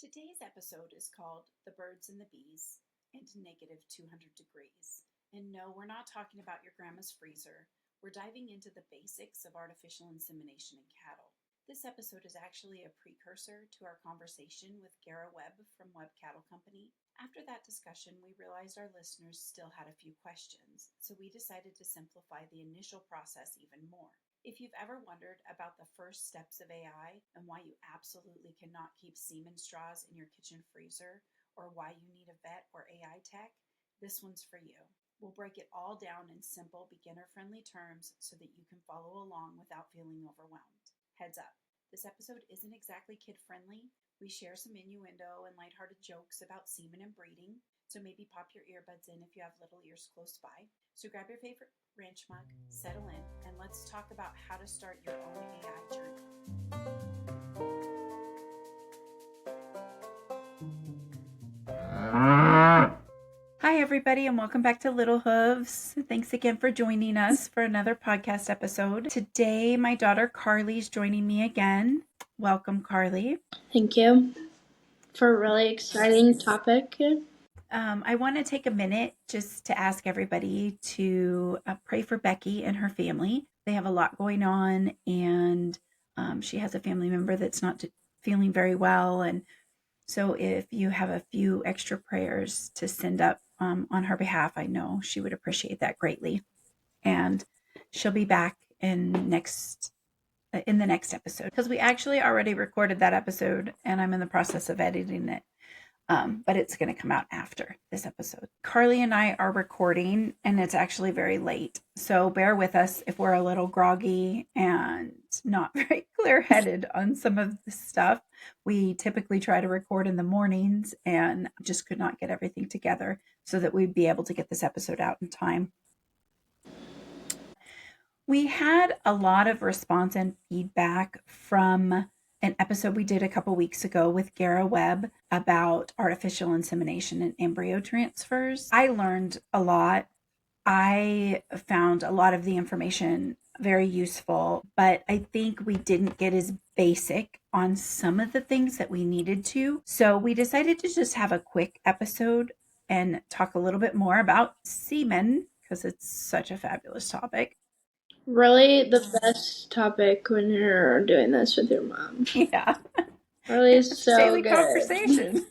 Today's episode is called The Birds and the Bees and Negative 200 Degrees. And no, we're not talking about your grandma's freezer. We're diving into the basics of artificial insemination in cattle. This episode is actually a precursor to our conversation with Gara Webb from Webb Cattle Company. After that discussion, we realized our listeners still had a few questions, so we decided to simplify the initial process even more. If you've ever wondered about the first steps of AI and why you absolutely cannot keep semen straws in your kitchen freezer, or why you need a vet or AI tech, this one's for you. We'll break it all down in simple, beginner-friendly terms so that you can follow along without feeling overwhelmed. Heads up, this episode isn't exactly kid-friendly. We share some innuendo and lighthearted jokes about semen and breeding, so maybe pop your earbuds in if you have little ears close by. So grab your favorite ranch mug, settle in, and let's talk about how to start your own AI journey. Hi, everybody, and welcome back to Little Hooves. Thanks again for joining us for another podcast episode. Today, my daughter Carly's joining me again. Welcome, Carly. Thank you for a really exciting topic. I want to take a minute just to ask everybody to pray for Becky and her family. They have a lot going on, and she has a family member that's not feeling very well. And so if you have a few extra prayers to send up on her behalf, I know she would appreciate that greatly. And she'll be back in the next episode, because we actually already recorded that episode and I'm in the process of editing it. But it's going to come out after this episode. Carly and I are recording, and it's actually very late. So bear with us if we're a little groggy and not very clear-headed on some of the stuff. We typically try to record in the mornings and just could not get everything together so that we'd be able to get this episode out in time. We had a lot of response and feedback from an episode we did a couple weeks ago with Gara Webb about artificial insemination and embryo transfers. I learned a lot. I found a lot of the information very useful, but I think we didn't get as basic on some of the things that we needed to. So we decided to just have a quick episode and talk a little bit more about semen, because it's such a fabulous topic. Really the best topic when you're doing this with your mom. Yeah. Really so daily good. Conversation.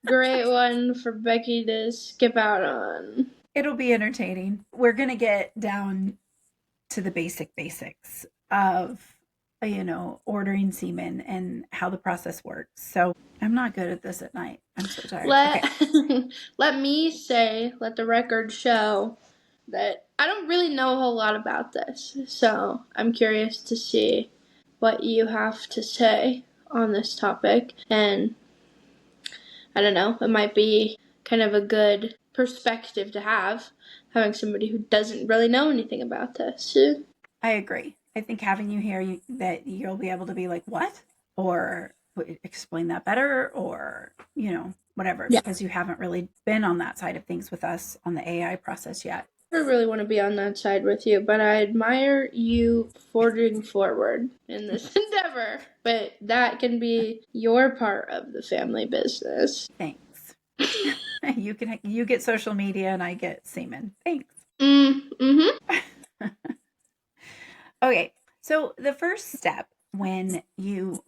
Great one for Becky to skip out on. It'll be entertaining. We're going to get down to the basics of, ordering semen and how the process works. So I'm not good at this at night. I'm so tired. Let me say, let the record show that I don't really know a whole lot about this. So I'm curious to see what you have to say on this topic. And I don't know, it might be kind of a good perspective to have, having somebody who doesn't really know anything about this. I agree. I think having you here, that you'll be able to be like, what? Or explain that better, or, whatever, because you haven't really been on that side of things with us on the AI process yet. I really want to be on that side with you, but I admire you forging forward in this endeavor. But that can be your part of the family business. Thanks. You get social media and I get semen. Thanks. Mm-hmm. Okay, so the first step when you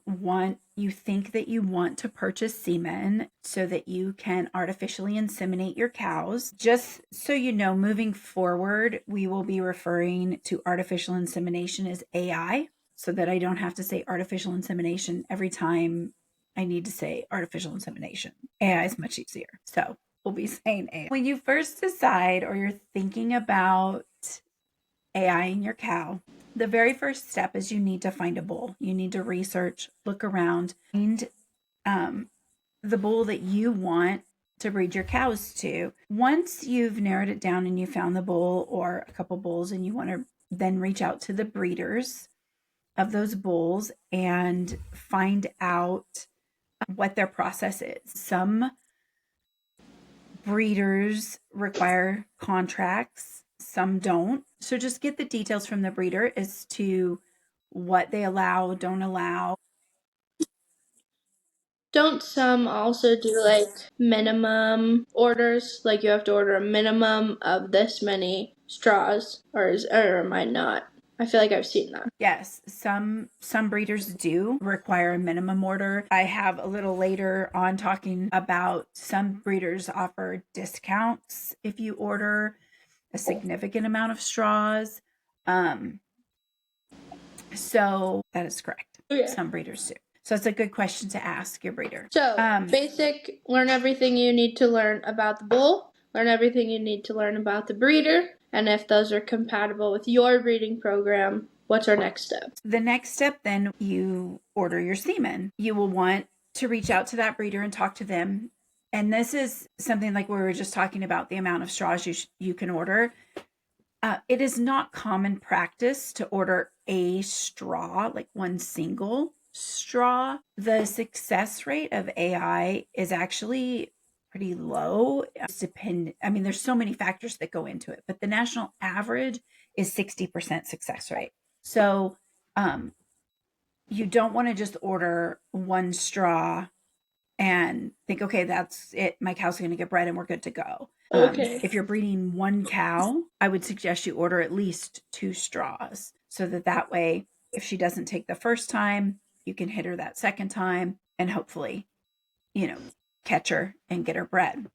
think that you want to purchase semen so that you can artificially inseminate your cows, just so you know, moving forward, we will be referring to artificial insemination as AI, so that I don't have to say artificial insemination every time I need to say artificial insemination. AI is much easier. So we'll be saying AI. When you first decide, or you're thinking about AI in your cow, the very first step is you need to find a bull. You need to research, look around, find the bull that you want to breed your cows to. Once you've narrowed it down and you found the bull or a couple bulls, and you want to then reach out to the breeders of those bulls and find out what their process is. Some breeders require contracts, some don't. So just get the details from the breeder as to what they allow, don't allow. Don't some also do like minimum orders? Like you have to order a minimum of this many straws, or am I not? I feel like I've seen that. Yes, some breeders do require a minimum order. I have a little later on talking about some breeders offer discounts if you order a significant amount of straws. So that is correct. Okay. Some breeders do. So it's a good question to ask your breeder. So basic, learn everything you need to learn about the bull, learn everything you need to learn about the breeder, and if those are compatible with your breeding program, what's our next step? The next step, then, you order your semen. You will want to reach out to that breeder and talk to them. And this is something like we were just talking about, the amount of straws you can order. It is not common practice to order a straw, like one single straw. The success rate of AI is actually pretty low. There's so many factors that go into it, but the national average is 60% success rate. So you don't want to just order one straw and think, okay, that's it. My cow's going to get bred and we're good to go. Okay. If you're breeding one cow, I would suggest you order at least 2 straws so that way, if she doesn't take the first time, you can hit her that second time and hopefully, catch her and get her bred.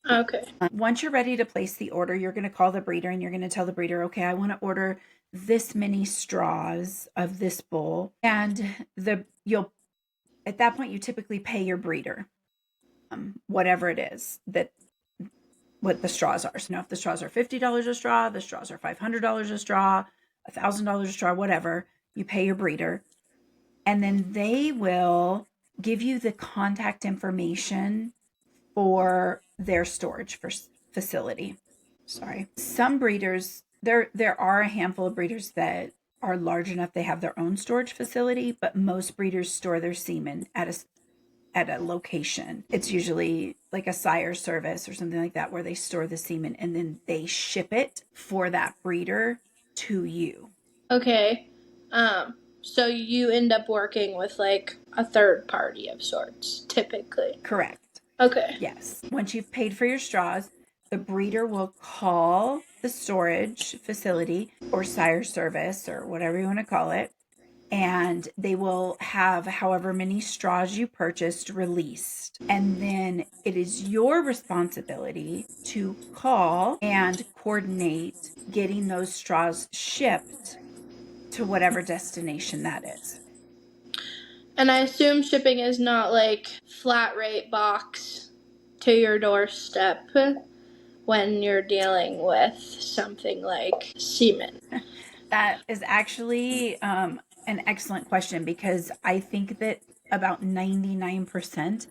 Okay. Once you're ready to place the order, you're going to call the breeder and you're going to tell the breeder, okay, I want to order this many straws of this bull. And at that point, you typically pay your breeder, whatever it is what the straws are. So now if the straws are $50 a straw, the straws are $500 a straw, $1,000 a straw, whatever, you pay your breeder. And then they will give you the contact information for their storage facility. Sorry. Some breeders, there are a handful of breeders that are large enough they have their own storage facility, but most breeders store their semen at a location. It's usually like a sire service or something like that where they store the semen and then they ship it for that breeder to you. Okay. So you end up working with like a third party of sorts, typically. Correct. Okay. Yes. Once you've paid for your straws, the breeder will call the storage facility or sire service or whatever you want to call it, and they will have however many straws you purchased released. And then it is your responsibility to call and coordinate getting those straws shipped to whatever destination that is. And I assume shipping is not like flat rate box to your doorstep when you're dealing with something like semen. That is actually an excellent question, because I think that about 99%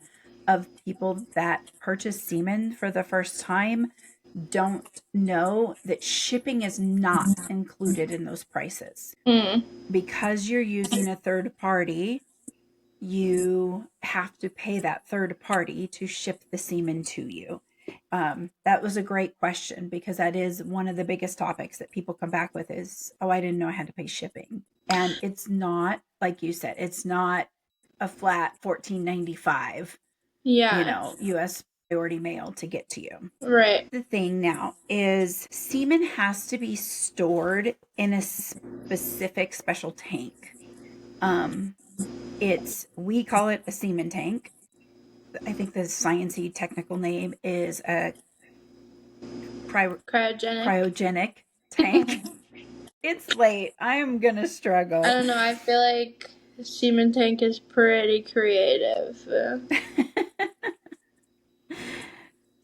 of people that purchase semen for the first time don't know that shipping is not included in those prices. Because you're using a third party, you have to pay that third party to ship the semen to you. That was a great question, because that is one of the biggest topics that people come back with is, oh, I didn't know I had to pay shipping. And it's not, like you said, it's not a flat $14.95, U.S. priority mail to get to you. Right. The thing now is semen has to be stored in a specific special tank. We call it a semen tank. I think the sciencey technical name is a cryogenic tank. It's late. I'm gonna struggle. I don't know. I feel like the semen tank is pretty creative.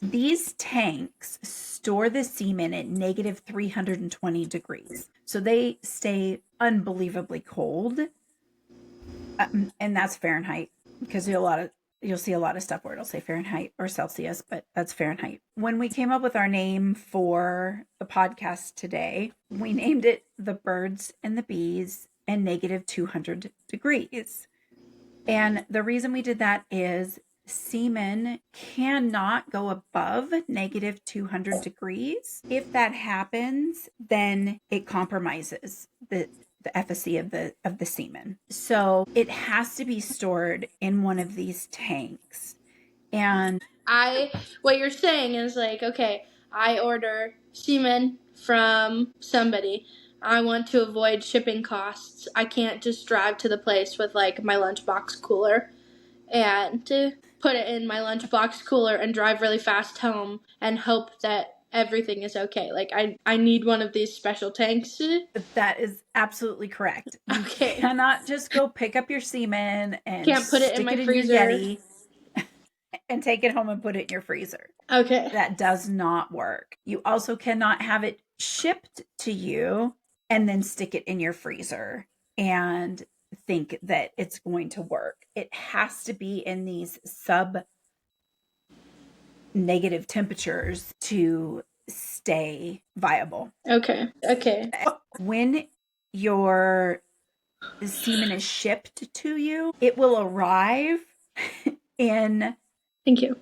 These tanks store the semen at negative 320 degrees. So they stay unbelievably cold. And that's Fahrenheit, because you'll see a lot of stuff where it'll say Fahrenheit or Celsius, but that's Fahrenheit. When we came up with our name for the podcast today, we named it The Birds and the Bees and negative 200 degrees. And the reason we did that is semen cannot go above negative 200 degrees. If that happens, then it compromises the efficacy of the semen. So it has to be stored in one of these tanks. And what you're saying is like, okay, I order semen from somebody. I want to avoid shipping costs. I can't just drive to the place with like my lunchbox cooler and put it in my lunchbox cooler and drive really fast home and hope that everything is okay. Like I need one of these special tanks. that is absolutely correct. You Okay. cannot just go pick up your semen and Can't put it in stick my it in your freezer. Yeti and take it home and put it in your freezer. Okay. That does not work. You also cannot have it shipped to you and then stick it in your freezer and think that it's going to work. It has to be in these sub negative temperatures to stay viable. Okay. When your semen is shipped to you, it will arrive in Thank you.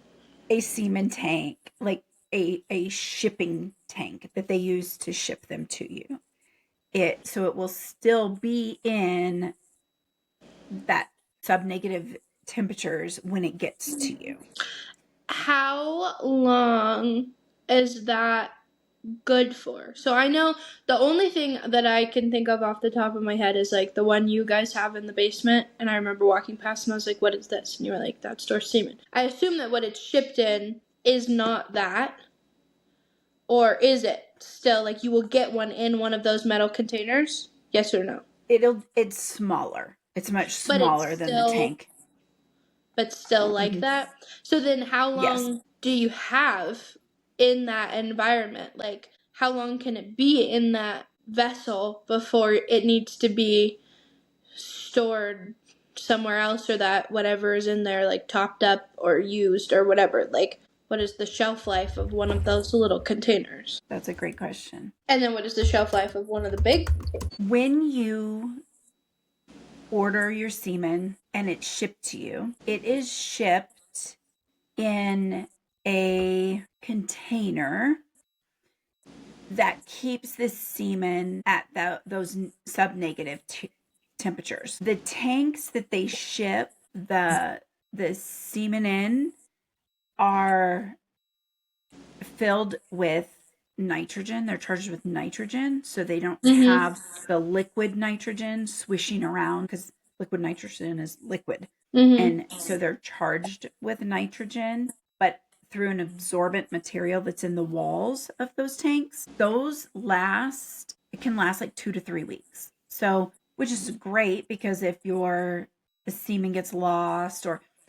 a semen tank, like a shipping tank that they use to ship them to you. So it will still be in that sub-negative temperatures when it gets to you. How long is that good for? So I know the only thing that I can think of off the top of my head is like the one you guys have in the basement, and I remember walking past and I was like, what is this? And you were like, that's store semen. I assume that what it's shipped in is not that, or is it still like you will get one in one of those metal containers? Yes or no? It's smaller. It's much smaller than the tank. But still like that. So then how long do you have in that environment? Like how long can it be in that vessel before it needs to be stored somewhere else, or that whatever is in there like topped up or used or whatever? Like what is the shelf life of one of those little containers? That's a great question. And then what is the shelf life of one of the big containers? When you order your semen and it's shipped to you, it is shipped in a container that keeps the semen at those sub-negative temperatures. The tanks that they ship the semen in are filled with nitrogen. They're charged with nitrogen, so they don't have the liquid nitrogen swishing around, because liquid nitrogen is liquid. And so they're charged with nitrogen, but through an absorbent material that's in the walls of those tanks. Those it can last like 2 to 3 weeks. So, which is great, because if the semen gets lost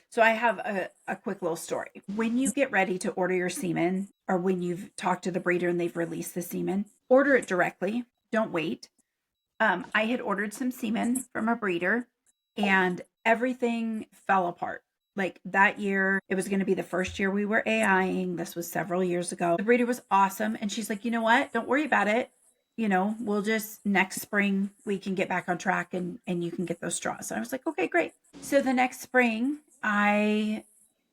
so I have a quick little story. When you get ready to order your semen, or when you've talked to the breeder and they've released the semen, order it directly. Don't wait. I had ordered some semen from a breeder and everything fell apart. Like that year, it was going to be the first year we were AIing. This was several years ago. The breeder was awesome. And she's like, you know what? Don't worry about it. We'll just next spring, we can get back on track and you can get those straws. So I was like, okay, great. So the next spring, I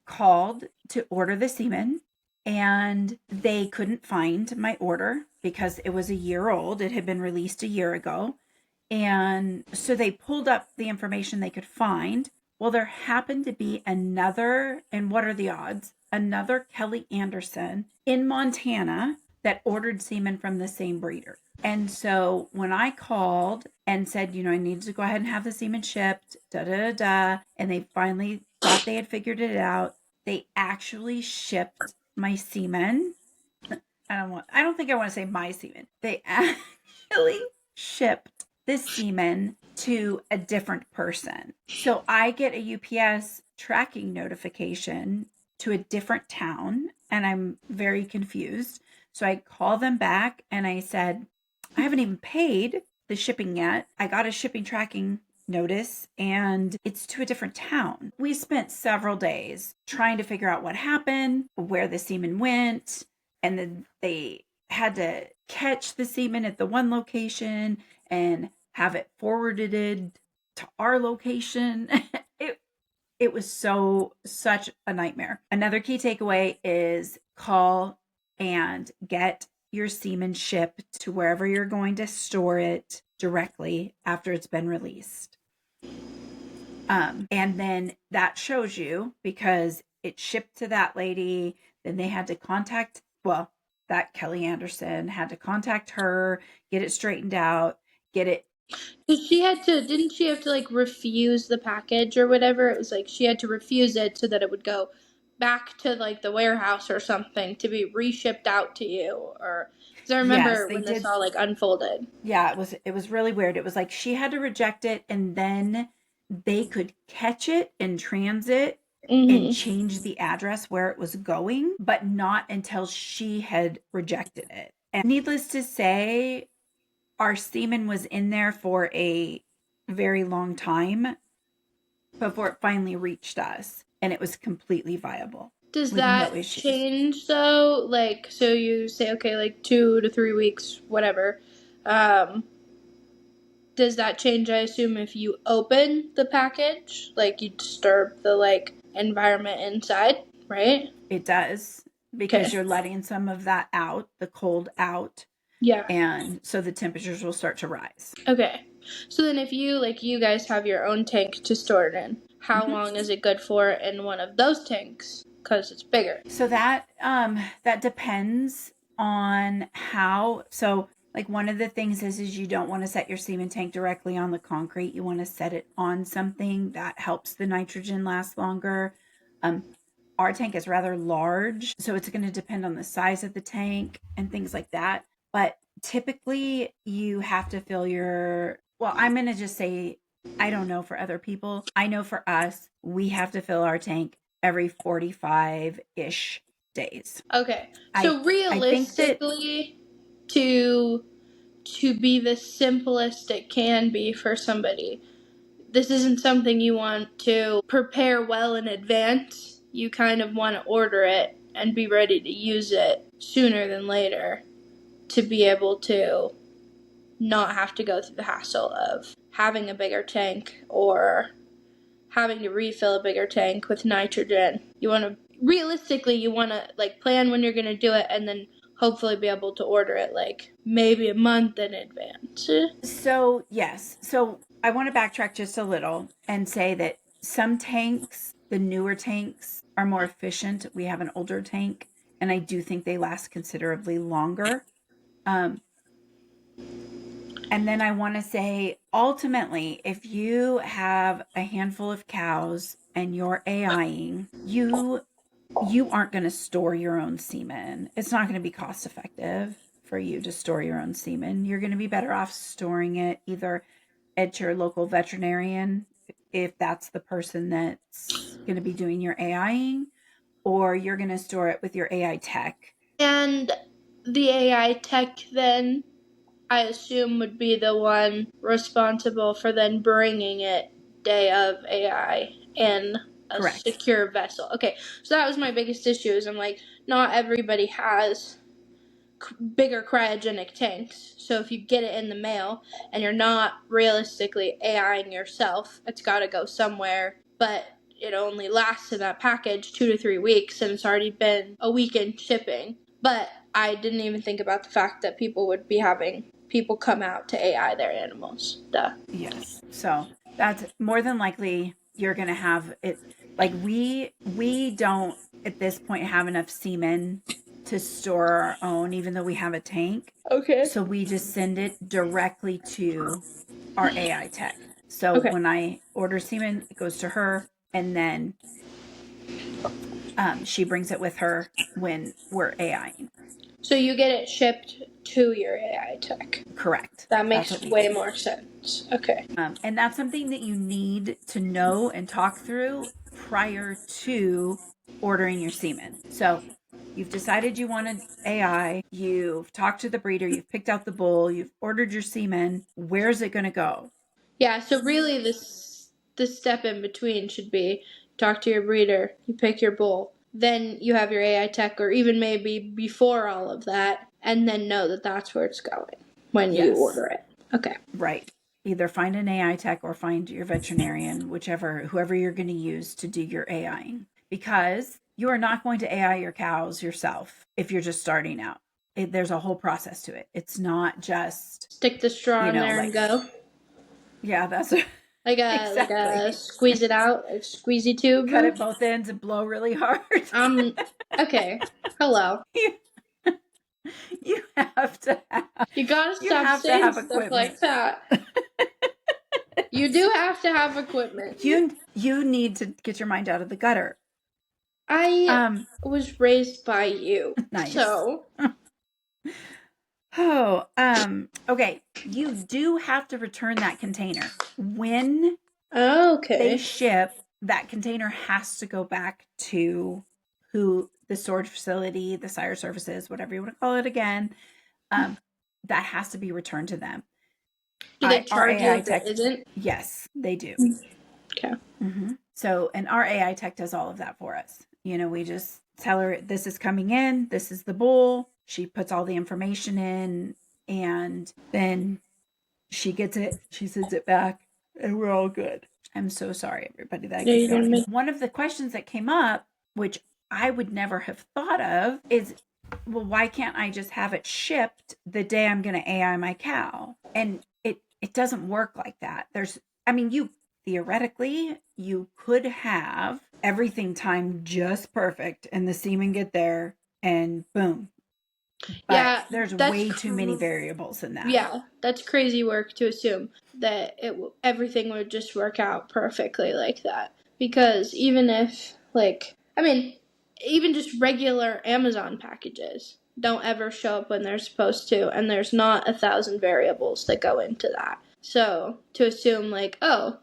called to order the semen and they couldn't find my order because it was a year old. It had been released a year ago. And so they pulled up the information they could find. Well, there happened to be another, and what are the odds? Another Kelly Anderson in Montana that ordered semen from the same breeder. And so when I called and said, I need to go ahead and have the semen shipped, and they finally thought they had figured it out, they actually shipped my semen. I don't think I want to say my semen. They actually shipped the semen to a different person. So I get a UPS tracking notification to a different town, and I'm very confused. So I call them back and I said, I haven't even paid the shipping yet. I got a shipping tracking notice and it's to a different town. We spent several days trying to figure out what happened, where the semen went, and then they had to catch the semen at the one location and have it forwarded to our location. It was such a nightmare. Another key takeaway is call and get your semen shipped to wherever you're going to store it directly after it's been released. And then that shows you, because it shipped to that lady, then they had to contact, well, that Kelly Anderson had to contact her, get it straightened out, get it. Didn't she have to like refuse the package or whatever? It was like she had to refuse it so that it would go back to like the warehouse or something to be reshipped out to you. Or because I Yes, remember they when this did. all like unfolded. Yeah, it was really weird. It was like she had to reject it, and then they could catch it in transit and Mm-hmm. change the address where it was going, but not until she had rejected it. And needless to say, our semen was in there for a very long time before it finally reached us, and it was completely viable Does with no that issues. change though? Like, so you say, okay, like 2 to 3 weeks, whatever. Um, does that change, I assume, if you open the package? Like, you disturb the, like, environment inside, right? It does, because Okay. you're letting some of that out, the cold out, Yeah. and so the temperatures will start to rise. Okay. So then if you, like, you guys have your own tank to store it in, how Mm-hmm. long is it good for in one of those tanks? Because it's bigger. So that depends on how. So like one of the things is you don't want to set your semen tank directly on the concrete. You want to set it on something that helps the nitrogen last longer. Um, our tank is rather large, so it's going to depend on the size of the tank and things like that. But typically, you have to fill your. Well, I'm going to just say, I don't know for other people. I know for us, we have to fill our tank every 45-ish days. Okay. I So I think that realistically, to be the simplest it can be for somebody, this isn't something you want to prepare well in advance. You kind of want to order it and be ready to use it sooner than later to be able to not have to go through the hassle of having a bigger tank or having to refill a bigger tank with nitrogen. You want to realistically you want to like plan when you're going to do it and then hopefully be able to order it like maybe a month in advance. so yes. So I want to backtrack just a little and say that some tanks, the newer tanks, are more efficient. We have an older tank, and I do think they last considerably longer. Um, and then I want to say, ultimately, if you have a handful of cows and you're AIing, you aren't going to store your own semen. It's not going to be cost effective for you to store your own semen. You're going to be better off storing it either at your local veterinarian, if that's the person that's going to be doing your AIing, or you're going to store it with your AI tech. And the AI tech then I assume would be the one responsible for then bringing it day of AI in a Correct. secure vessel. Okay, so that was my biggest issue is I'm like, not everybody has bigger cryogenic tanks. So if you get it in the mail and you're not realistically AIing yourself, it's got to go somewhere. But it only lasts in that package 2 to 3 weeks, and it's already been a week in shipping. But I didn't even think about the fact that people would be having people come out to AI their animals. Duh. Yes. So that's more than likely you're going to have it. Like we don't at this point have enough semen to store our own, even though we have a tank. Okay. So we just send it directly to our AI tech. So Okay. when I order semen, it goes to her, and then she brings it with her when we're AIing. So you get it shipped to your AI tech. Correct. That That's makes what we way do. more sense. Okay. And that's something that you need to know and talk through prior to ordering your semen. So you've decided you want an AI, you've talked to the breeder, you've picked out the bull, you've ordered your semen. Where's it going to go? Yeah, so really this step in between should be talk to your breeder, you pick your bull, then you have your AI tech or even maybe before all of that and then know that that's where it's going when you Yes, order it. Okay. right. Either find an AI tech or find your veterinarian, whoever you're going to use to do your AIing, because you are not going to AI your cows yourself if you're just starting out. there's a whole process to it. It's not just stick the straw in there and go. Yeah, that's like a squeeze it out, a squeezy tube. Cut it both ends and blow really hard. Okay. Hello. You have to have. You gotta stop saying stuff like that. You do have to have equipment. You need to get your mind out of the gutter. I was raised by you. Nice. So. Okay. You do have to return that container. When they ship, that container has to go back to the storage facility, the sire services, whatever you want to call it again. That has to be returned to them. Do they charge you if it isn't? Yes, they do. Okay. Mm-hmm. So, and our AI tech does all of that for us. We just tell her this is coming in, this is the bull. She puts all the information in, and then she gets it, she sends it back, and we're all good. I'm so sorry, everybody, that I keep going. One of the questions that came up, which I would never have thought of, is, well, why can't I just have it shipped the day I'm going to AI my cow? And it doesn't work like that. Theoretically, you could have everything timed just perfect and the semen get there and boom. But there's way too many variables in that. Yeah, that's crazy work to assume that everything would just work out perfectly like that. Because even if, even just regular Amazon packages don't ever show up when they're supposed to, and there's not 1,000 variables that go into that. So, to assume,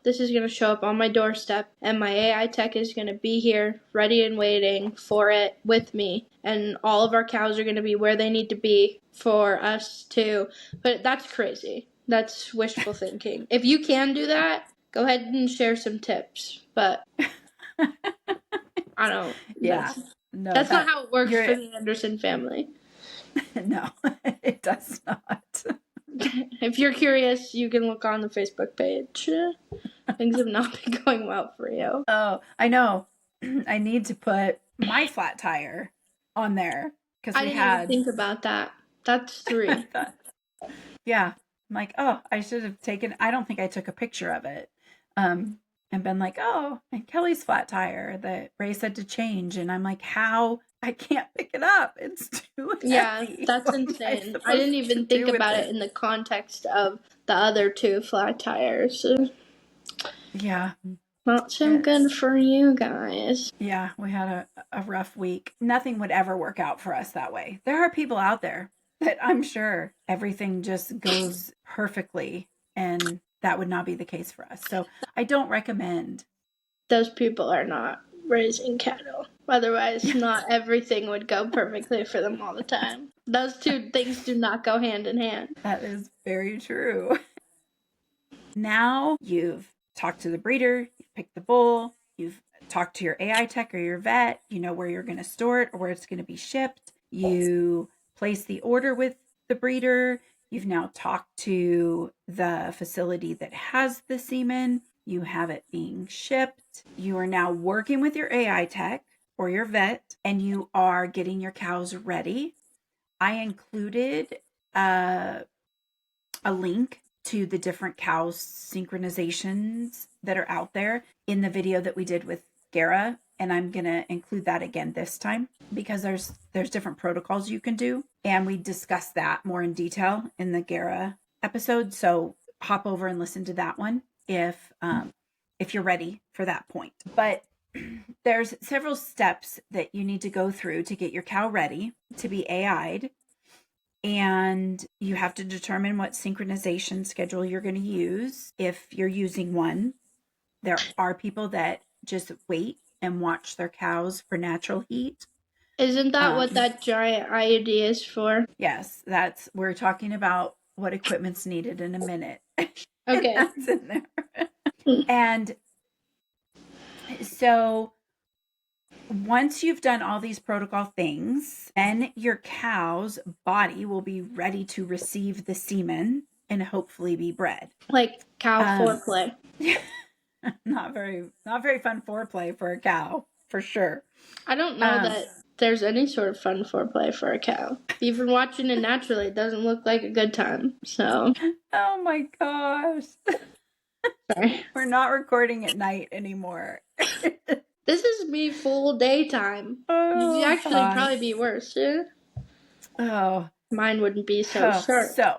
this is going to show up on my doorstep, and my AI tech is going to be here, ready and waiting for it with me, and all of our cows are going to be where they need to be for us to... But that's crazy. That's wishful thinking. If you can do that, go ahead and share some tips, but... I don't... Yeah. That's not how it works for the Anderson family. No, it does not. If you're curious, you can look on the Facebook page. Things have not been going well for you. Oh, I know. I need to put my flat tire on there. I didn't even think about that. That's 3. Yeah. I'm like, I should have taken... I don't think I took a picture of it. And been like, and Kelly's flat tire that Ray said to change. And I'm like, how? I can't pick it up. It's too heavy. Yeah, that's insane. I didn't even think about it in the context of the other 2 flat tires. Yeah. Not so good for you guys. Yeah, we had a rough week. Nothing would ever work out for us that way. There are people out there that I'm sure everything just goes perfectly, and that would not be the case for us. So I don't recommend. Those people are not raising cattle. Otherwise, not everything would go perfectly for them all the time. Those 2 things do not go hand in hand. That is very true. Now you've talked to the breeder, you've picked the bull, you've talked to your AI tech or your vet, you know where you're going to store it or where it's going to be shipped. You place the order with the breeder. You've now talked to the facility that has the semen. You have it being shipped. You are now working with your AI tech or your vet, and you are getting your cows ready. I included a link to the different cow synchronizations that are out there in the video that we did with Gara, and I'm going to include that again this time because there's different protocols you can do, and we discussed that more in detail in the Gara episode. So hop over and listen to that one if you're ready for that point. But there's several steps that you need to go through to get your cow ready to be AI'd. And you have to determine what synchronization schedule you're going to use if you're using one. There are people that just wait and watch their cows for natural heat. Isn't that what that giant IUD is for? Yes, we're talking about what equipment's needed in a minute. Okay. That's in there. And so once you've done all these protocol things, then your cow's body will be ready to receive the semen and hopefully be bred. Like cow foreplay. Not very fun foreplay for a cow, for sure. I don't know that there's any sort of fun foreplay for a cow. Even watching it naturally, it doesn't look like a good time. So. Oh my gosh. Sorry. We're not recording at night anymore. This is me full daytime. Oh, You'd actually probably be worse. Yeah? Oh. Mine wouldn't be so short. So,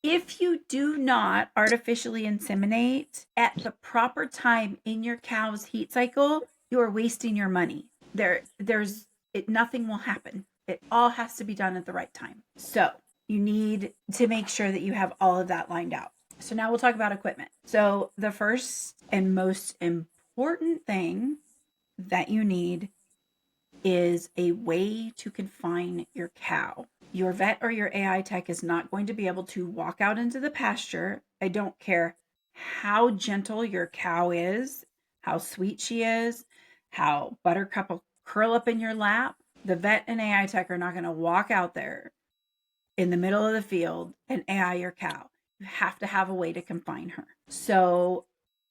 if you do not artificially inseminate at the proper time in your cow's heat cycle, you are wasting your money. Nothing will happen. It all has to be done at the right time. So, you need to make sure that you have all of that lined out. So now we'll talk about equipment. So the first and most important thing that you need is a way to confine your cow. Your vet or your AI tech is not going to be able to walk out into the pasture. I don't care how gentle your cow is, how sweet she is, how Buttercup will curl up in your lap. The vet and AI tech are not going to walk out there in the middle of the field and AI your cow. You have to have a way to confine her. So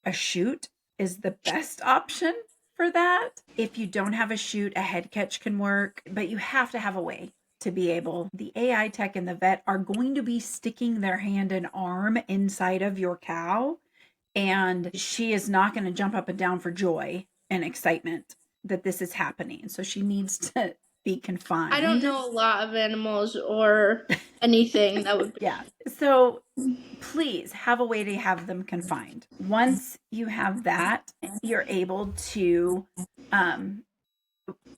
a chute is the best option for that. If you don't have a chute, a head catch can work, but you have to have a way to be able. The AI tech and the vet are going to be sticking their hand and arm inside of your cow, and she is not going to jump up and down for joy and excitement that this is happening. So she needs to be confined. I don't know a lot of animals or anything that would be. Yeah. So please have a way to have them confined. Once you have that, you're able to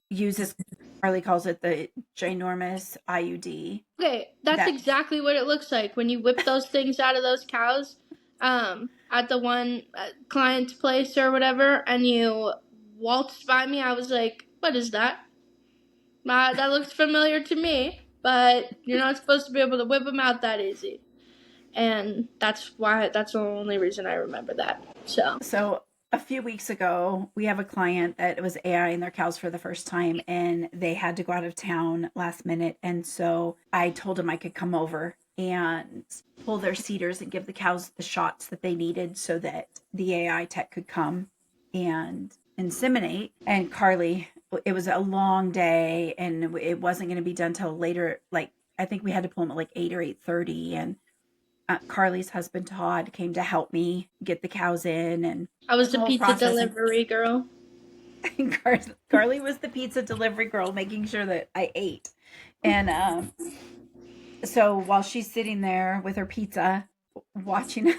use this, Carly calls it the ginormous IUD. Okay, that's exactly what it looks like when you whip those things out of those cows at the one client's place or whatever, and you waltzed by me. I was like, what is that? That looks familiar to me, but you're not supposed to be able to whip them out that easy. And that's the only reason I remember that. So a few weeks ago, we have a client that was AIing their cows for the first time, and they had to go out of town last minute. And so I told him I could come over and pull their CEDARs and give the cows the shots that they needed so that the AI tech could come and inseminate. And Carly, it was a long day, and it wasn't going to be done till later. Like, I think we had to pull them at like 8 or 8:30, and Carly's husband Todd came to help me get the cows in, and I was the pizza delivery girl. Carly was the pizza delivery girl, making sure that I ate. And so while she's sitting there with her pizza, watching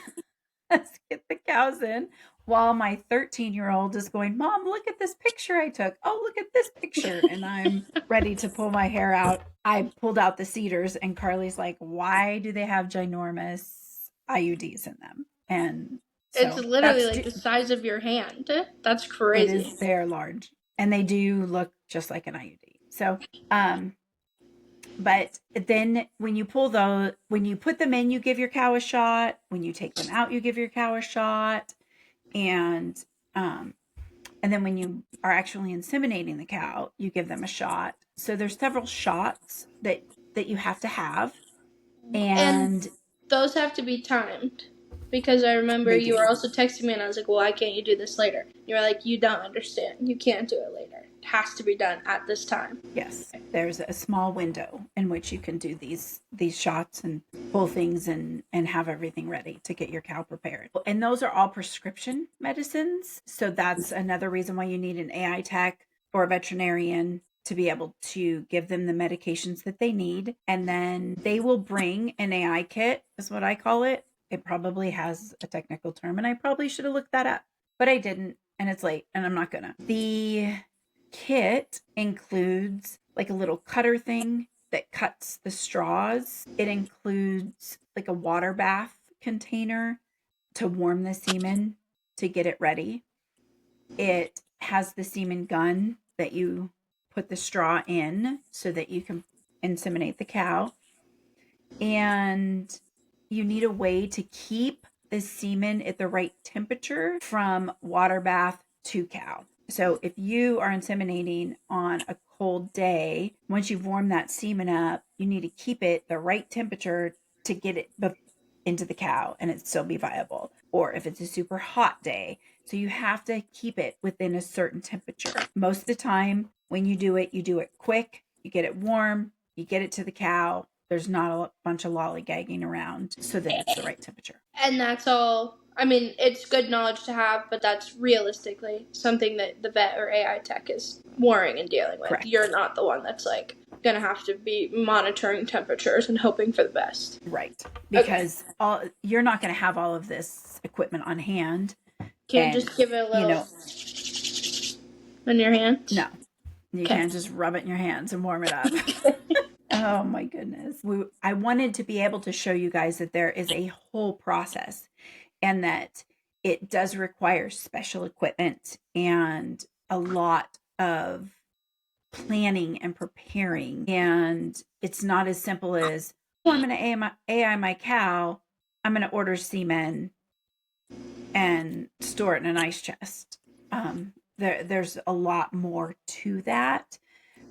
us get the cows in, while my 13-year-old is going, Mom, look at this picture I took. Oh, look at this picture. And I'm ready to pull my hair out. I pulled out the CEDARs, and Carly's like, why do they have ginormous IUDs in them? And so it's literally like the size of your hand. That's crazy. They're large, and they do look just like an IUD. So, but then when you put them in, you give your cow a shot. When you take them out, you give your cow a shot. And then when you are actually inseminating the cow, you give them a shot. So there's several shots that you have to have. And those have to be timed. Because I remember you were also texting me, and I was like, well, why can't you do this later? You were like, you don't understand. You can't do it later. It has to be done at this time. Yes. There's a small window in which you can do these shots and pull things and have everything ready to get your cow prepared. And those are all prescription medicines. So that's another reason why you need an AI tech or a veterinarian to be able to give them the medications that they need. And then they will bring an AI kit, is what I call it. It probably has a technical term, and I probably should have looked that up, but I didn't, and it's late, and I'm not gonna. The kit includes like a little cutter thing that cuts the straws. It includes like a water bath container to warm the semen to get it ready. It has the semen gun that you put the straw in so that you can inseminate the cow. And you need a way to keep the semen at the right temperature from water bath to cow. So if you are inseminating on a cold day, once you've warmed that semen up, you need to keep it the right temperature to get it into the cow and it still be viable. Or if it's a super hot day, so you have to keep it within a certain temperature. Most of the time, When you do it quick, you get it warm, you get it to the cow. There's not a bunch of lollygagging around so that it's the right temperature. And that's all. I mean, it's good knowledge to have, but that's realistically something that the vet or AI tech is worrying and dealing with. Correct. You're not the one that's like going to have to be monitoring temperatures and hoping for the best. Right. Because you're not going to have all of this equipment on hand. Can't just give it a little in your hands? No. You can't just rub it in your hands and warm it up. Oh my goodness. I wanted to be able to show you guys that there is a whole process and that it does require special equipment and a lot of planning and preparing. And it's not as simple as, oh, I'm going to AI my cow. I'm going to order semen and store it in an ice chest. There's a lot more to that.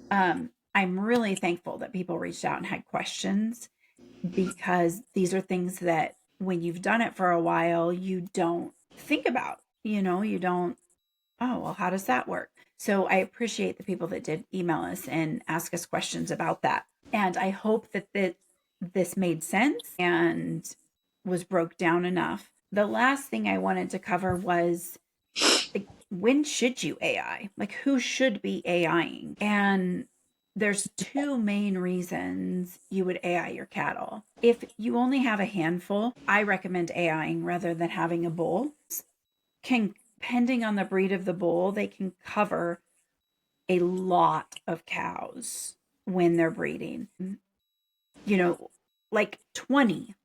I'm really thankful that people reached out and had questions, because these are things that when you've done it for a while, you don't think about, you don't, oh, well, how does that work? So I appreciate the people that did email us and ask us questions about that. And I hope that this made sense and was broke down enough. The last thing I wanted to cover was, like, when should you AI? Like, who should be AIing? And there's two main reasons you would AI your cattle. If you only have a handful, I recommend AIing rather than having a bull. Depending on the breed of the bull, they can cover a lot of cows when they're breeding. Like 20,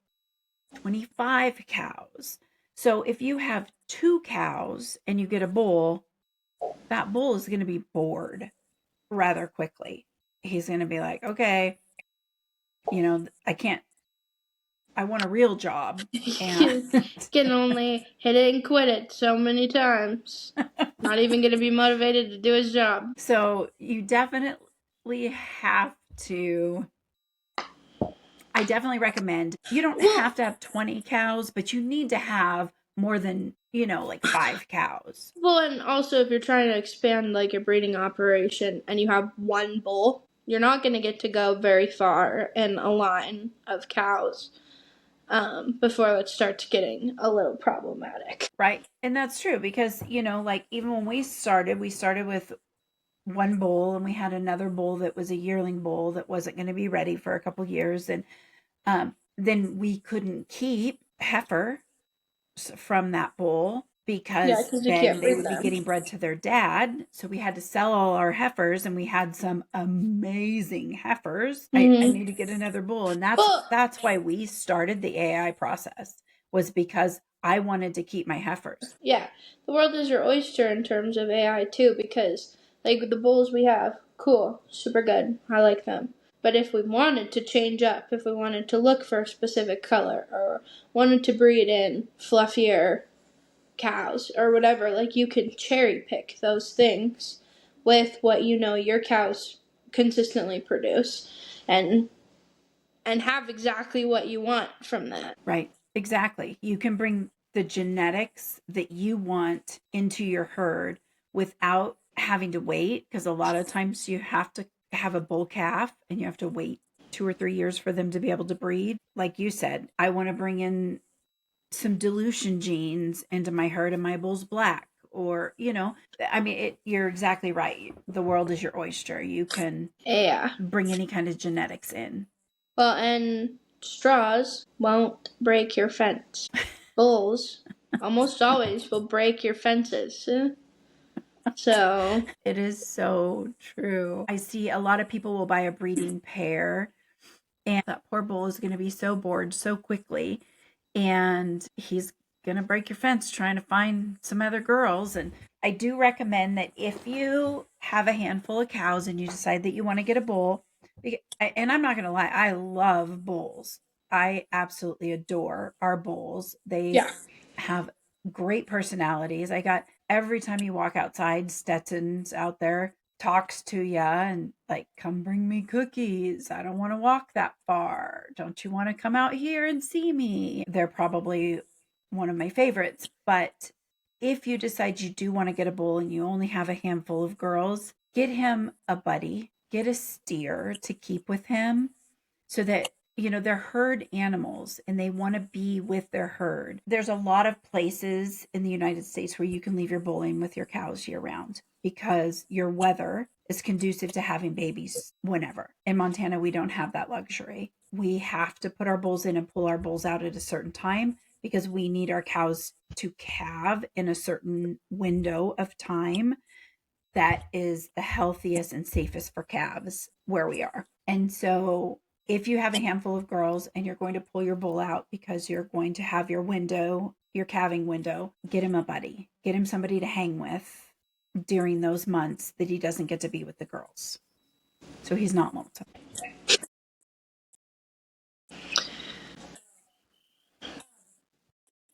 25 cows. So if you have 2 cows and you get a bull, that bull is going to be bored rather quickly. He's going to be like, okay, I want a real job. And can only hit it and quit it so many times. Not even going to be motivated to do his job. So you definitely have to, I definitely recommend, you don't have to have 20 cows, but you need to have more than, like 5 cows. Well, and also if you're trying to expand like your breeding operation and you have one bull, you're not going to get to go very far in a line of cows before it starts getting a little problematic. Right. And that's true because, like even when we started with one bull, and we had another bull that was a yearling bull that wasn't going to be ready for a couple years. And then we couldn't keep heifer from that bull because then they would be getting bred to their dad. So we had to sell all our heifers, and we had some amazing heifers. Mm-hmm. I need to get another bull. And that's why we started the AI process, was because I wanted to keep my heifers. Yeah. The world is your oyster in terms of AI too, because like the bulls we have, cool, super good. I like them. But if we wanted to change up, if we wanted to look for a specific color or wanted to breed in fluffier cows or whatever, like you can cherry pick those things with what your cows consistently produce and have exactly what you want from that. Right. Exactly. You can bring the genetics that you want into your herd without having to wait, because a lot of times you have to have a bull calf and you have to wait 2 or 3 years for them to be able to breed. Like you said, I want to bring in some dilution genes into my herd and my bull's black, or you're exactly right. The world is your oyster. You can bring any kind of genetics in. Well, and straws won't break your fence. Bulls almost always will break your fences. So it is so true. I see a lot of people will buy a breeding pair, and that poor bull is going to be so bored so quickly, and he's going to break your fence trying to find some other girls. And I do recommend that if you have a handful of cows and you decide that you want to get a bull, and I'm not going to lie, I love bulls. I absolutely adore our bulls. They have great personalities. Every time you walk outside, Stetson's out there, talks to you and like, come bring me cookies. I don't want to walk that far. Don't you want to come out here and see me? They're probably one of my favorites. But if you decide you do want to get a bull and you only have a handful of girls, get him a buddy, get a steer to keep with him so that, they're herd animals and they want to be with their herd. There's a lot of places in the United States where you can leave your bull in with your cows year round because your weather is conducive to having babies whenever. In Montana, we don't have that luxury. We have to put our bulls in and pull our bulls out at a certain time because we need our cows to calve in a certain window of time that is the healthiest and safest for calves where we are. And so if you have a handful of girls and you're going to pull your bull out because you're going to have your window, your calving window, get him a buddy. Get him somebody to hang with during those months that he doesn't get to be with the girls. So he's not lonesome.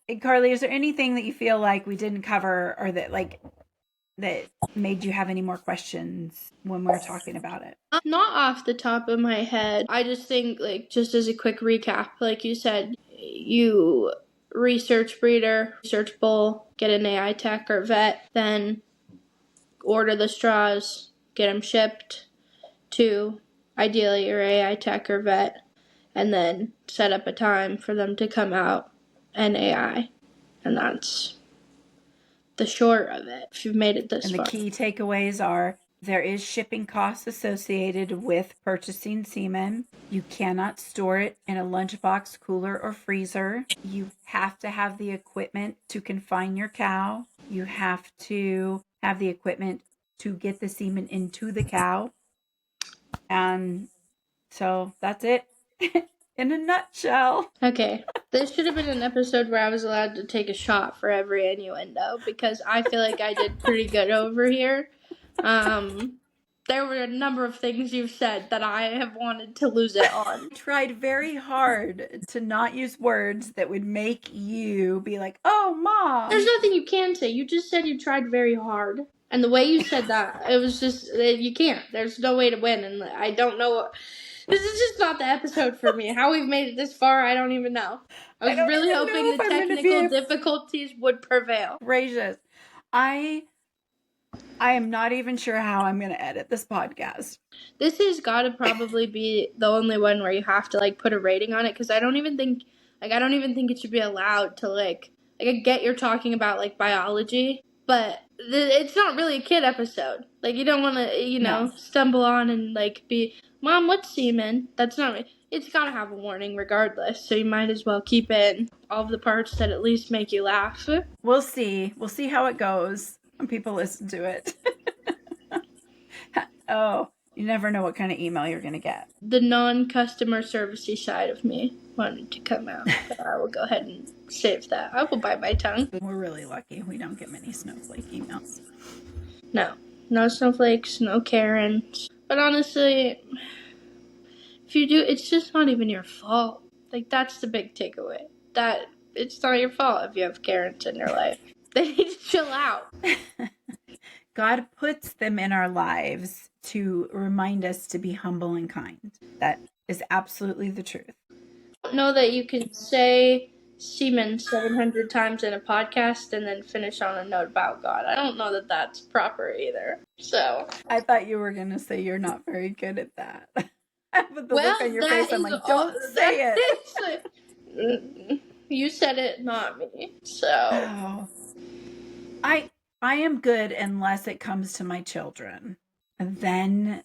Hey, Carly, is there anything that you feel like we didn't cover or that made you have any more questions when we were talking about it? Not off the top of my head. I just think, just as a quick recap, like you said, you research breeder, research bull, get an AI tech or vet, then order the straws, get them shipped to ideally your AI tech or vet, and then set up a time for them to come out and AI. And that's the short of it, if you've made it this far. And the key takeaways are there is shipping costs associated with purchasing semen. You cannot store it in a lunchbox, cooler, or freezer. You have to have the equipment to confine your cow. You have to have the equipment to get the semen into the cow. And so that's it in a nutshell. Okay. This should have been an episode where I was allowed to take a shot for every innuendo because I feel like I did pretty good over here. There were a number of things you've said that I have wanted to lose it on. I tried very hard to not use words that would make you be like, oh, Mom. There's nothing you can say. You just said you tried very hard. And the way you said that, it was just, you can't. There's no way to win. And I don't know. This is just not the episode for me. How we've made it this far, I don't even know. I was really hoping the technical difficulties would prevail. Gracious. I am not even sure how I'm going to edit this podcast. This has got to probably be the only one where you have to put a rating on it because I don't even think it should be allowed to I get you're talking about biology, but it's not really a kid episode. You don't want to stumble on and be, Mom, what's semen? That's not me. It's got to have a warning regardless, so you might as well keep in all of the parts that at least make you laugh. We'll see how it goes when people listen to it. Oh, you never know what kind of email you're going to get. The non-customer servicey side of me wanted to come out, but I will go ahead and save that. I will bite my tongue. We're really lucky. We don't get many snowflake emails. No snowflakes, no Karens. But honestly, if you do, it's just not even your fault. That's the big takeaway. That it's not your fault if you have Karens in your life. They need to chill out. God puts them in our lives to remind us to be humble and kind. That is absolutely the truth. I don't know that you can say semen 700 times in a podcast and then finish on a note about God. I don't know that that's proper either. So I thought you were going to say you're not very good at that. With the look on your face, I'm like, don't say it. You said it, not me. So I am good unless it comes to my children. And then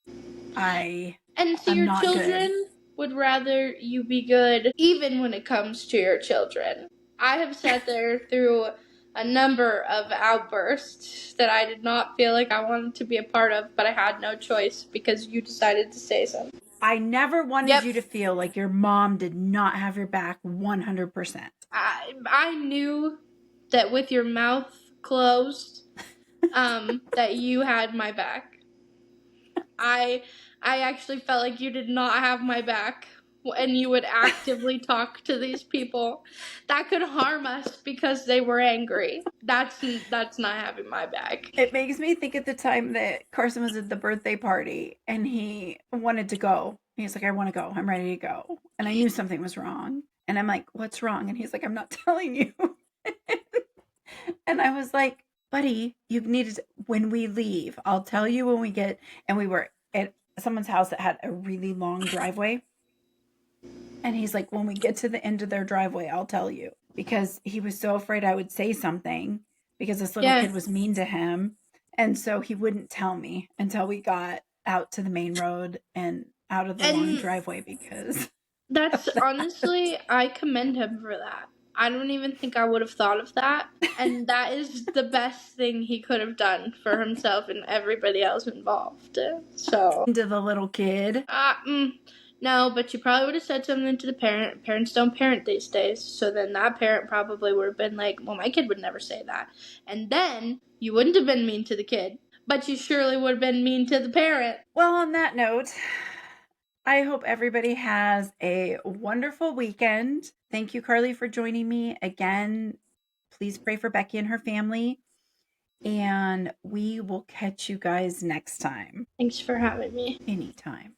your children would rather you be good even when it comes to your children. I have sat there through a number of outbursts that I did not feel like I wanted to be a part of, but I had no choice because you decided to say something. I never wanted you to feel like your mom did not have your back 100%. I knew that with your mouth closed, that you had my back. I actually felt like you did not have my back, and you would actively talk to these people that could harm us because they were angry. That's not having my back. It makes me think at the time that Carson was at the birthday party and he wanted to go. He's like, I want to go. I'm ready to go. And I knew something was wrong. And I'm like, what's wrong? And he's like, I'm not telling you. And I was like, buddy, you needed when we leave. I'll tell you when we get, and we were at someone's house that had a really long driveway. And he's like, when we get to the end of their driveway, I'll tell you. Because he was so afraid I would say something because this little Yeah. kid was mean to him. And so he wouldn't tell me until we got out to the main road and out of the long And driveway because that's of that. honestly, I commend him for that. I don't even think I would have thought of that. And that is the best thing he could have done for himself and everybody else involved. So, To the little kid. no, but you probably would have said something to the parent. Parents don't parent these days. So then that parent probably would have been like, well, my kid would never say that. And then you wouldn't have been mean to the kid, but you surely would have been mean to the parent. Well, on that note, I hope everybody has a wonderful weekend. Thank you, Carly, for joining me again. Please pray for Becky and her family. And we will catch you guys next time. Thanks for having me. Anytime.